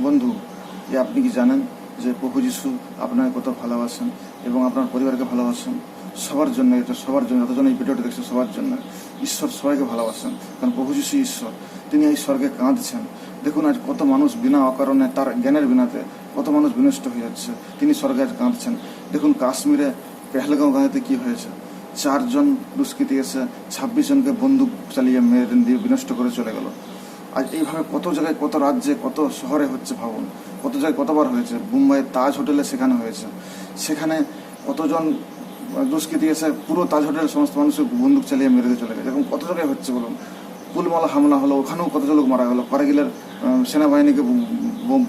বন্ধু, আপনি কি জানেন যে প্রভু যিশু আপনাকে কত ভালোবাসেন এবং আপনার পরিবারকে ভালোবাসেন? সবার জন্য, এটা সবার জন্য, যতজন এই ভিডিওটা দেখছে সবার জন্য। ঈশ্বর সবাইকে ভালোবাসেন, কারণ প্রভু যিশু ঈশ্বর। তিনি এই স্বর্গে কাঁদছেন। দেখুন আজ কত মানুষ বিনা অকারণে, তার জ্ঞানের বিনাতে কত মানুষ বিনষ্ট হয়ে যাচ্ছে। তিনি স্বর্গে আজ কাঁদছেন। দেখুন কাশ্মীরে পেহেলগাঁও গাঁয়েতে কি হয়েছে। 4 জন দুষ্কৃতী এসে 26 জনকে বন্দুক চালিয়ে মেরে দিয়ে বিনষ্ট করে চলে গেল। আজ এইভাবে কত জায়গায়, কত রাজ্যে, কত শহরে হচ্ছে ভাবুন। কত জায়গায় কতবার হয়েছে। মুম্বাইয়ের তাজ হোটেলে সেখানে হয়েছে। সেখানে কতজন দুষ্কৃতী এসে পুরো তাজ হোটেলের সমস্ত মানুষকে বন্দুক চালিয়ে মেরে দিয়ে চলে গেছে। এখন কত জায়গায় হচ্ছে বলুন। পুলমালা হামলা হলো, ওখানেও কতজন লোক মারা গেলো। কারগিলের সেনাবাহিনীকে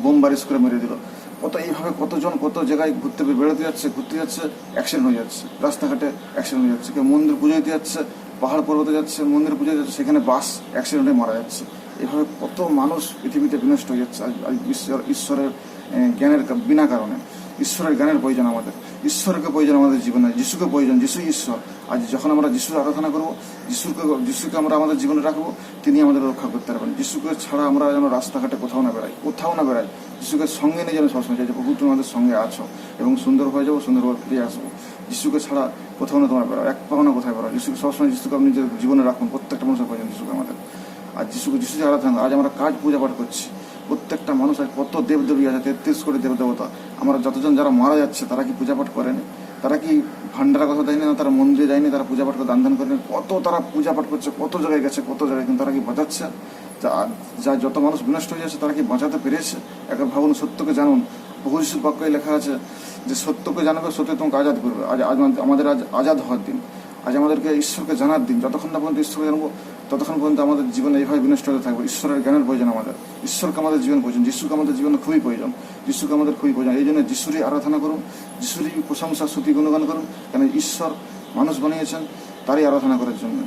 বোম বারিশ করে মেরে দিল। কত এইভাবে কতজন কত জায়গায় ঘুরতে যাচ্ছে, অ্যাক্সিডেন্ট হয়ে যাচ্ছে। রাস্তাঘাটে অ্যাক্সিডেন্ট হয়ে যাচ্ছে। কেউ মন্দির পুজো দিতে যাচ্ছে, পাহাড় পর্বতে যাচ্ছে, মন্দির পুজো যাচ্ছে, সেখানে বাস অ্যাক্সিডেন্টে মারা যাচ্ছে। এভাবে কত মানুষ পৃথিবীতে বিনষ্ট হয়ে যাচ্ছে ঈশ্বরের জ্ঞানের বিনা কারণে। ঈশ্বরের জ্ঞানের প্রয়োজন আমাদের, ঈশ্বরকে প্রয়োজন আমাদের জীবনে, যিশুকে প্রয়োজন। যিশুই ঈশ্বর। আজ যখন আমরা যিশুর আরাধনা করবো, যিশুকে আমরা আমাদের জীবনে রাখবো, তিনি আমাদের রক্ষা করতে পারবেন। যিশুকে ছাড়া আমরা যেন রাস্তাঘাটে কোথাও না বেড়াই। যিশুকে সঙ্গে নিয়ে যেন সবসময় চাই যে প্রভু তুমি আমাদের সঙ্গে আছো এবং সুন্দর হয়ে যাবো, সুন্দরভাবে ফিরে আসবো। যিশুকে ছাড়া কোথাও না তোমার বেড়াও, এক পাও না কোথায় বেড়াও। যিশুকে সবসময়, যিশুকে আপনি নিজের জীবনে রাখুন। প্রত্যেকটা মানুষের প্রয়োজন যিশুকে আমাদের। আর যিশু যে আরাধনা, আজ আমরা কাজ পূজা পাঠ করছি। প্রত্যেকটা মানুষ আজ কত দেবদেবী আছে, 33 কোটি দেবদেবতা। আমরা যতজন যারা মারা যাচ্ছে তারা কি পূজা পাঠ করেনি? তারা কি ভান্ডারা কথা দেয়নি না? তারা মন্দিরে যায়নি? তারা পূজা পাঠ করে দান করেনি? কত তারা পূজা পাঠ করছে, কত জায়গায় গেছে, কত জায়গায়, কিন্তু তারা কি বাঁচাচ্ছে? যা যত মানুষ বিনষ্ট হয়ে যাচ্ছে তারা কি বাঁচাতে পেরেছে? একবার ভাবুন, সত্যকে জানুন। বহু যিশুর বাক্যে লেখা আছে যে সত্যকে জানাবে, সত্য তোমাকে আজাদ করবে। আজ আমাদের আজাদ হওয়ার দিন। আজ আমাদেরকে ঈশ্বরকে জানার দিন। যতক্ষণ না পর্যন্ত ঈশ্বরকে জানবো ততক্ষণ পর্যন্ত আমাদের জীবনে এইভাবে বিনষ্ট হতে থাকবে। ঈশ্বরের জ্ঞানের প্রয়োজন আমাদের। ঈশ্বরকে আমাদের জীবন প্রয়োজন। যিশুকে আমাদের জীবনে খুবই প্রয়োজন। যিশুকে আমাদের খুবই প্রয়োজন। এই জন্য যিশুরই আরাধনা করুন, যিশুরই প্রশংসা স্তুতি গুণগান করুন। কেন ঈশ্বর মানুষ বানিয়েছেন তারই আরাধনা করার জন্য।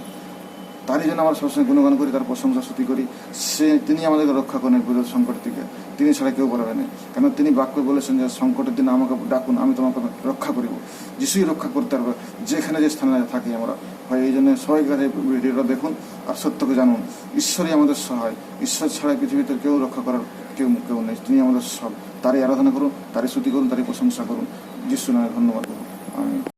তারই জন্য আমরা সবসময় গুণগান করি, তার প্রশংসা স্তুতি করি। তিনি আমাদেরকে রক্ষা করেন বিরোধ সংকট থেকে। তিনি ছাড়া কেউ পারবে না। কেন তিনি বাক্য বলেছেন যে সংকটের দিনে আমাকে ডাকুন, আমি তোমাকে রক্ষা করিব। যিশুই রক্ষা করতে পারবে যেখানে যে স্থানে থাকি আমরা। হয় এই জন্য সবাই কাছে ভিডিওটা দেখুন আর সত্যকে জানুন। ঈশ্বরই আমাদের সহায়। ঈশ্বর ছাড়া পৃথিবীতে কেউ রক্ষা করার কেউ নেই। তিনি আমাদের সব। তারই আরাধনা করুন, তারই স্তুতি করুন, তারই প্রশংসা করুন। যিশু নামে ধন্যবাদ। আমি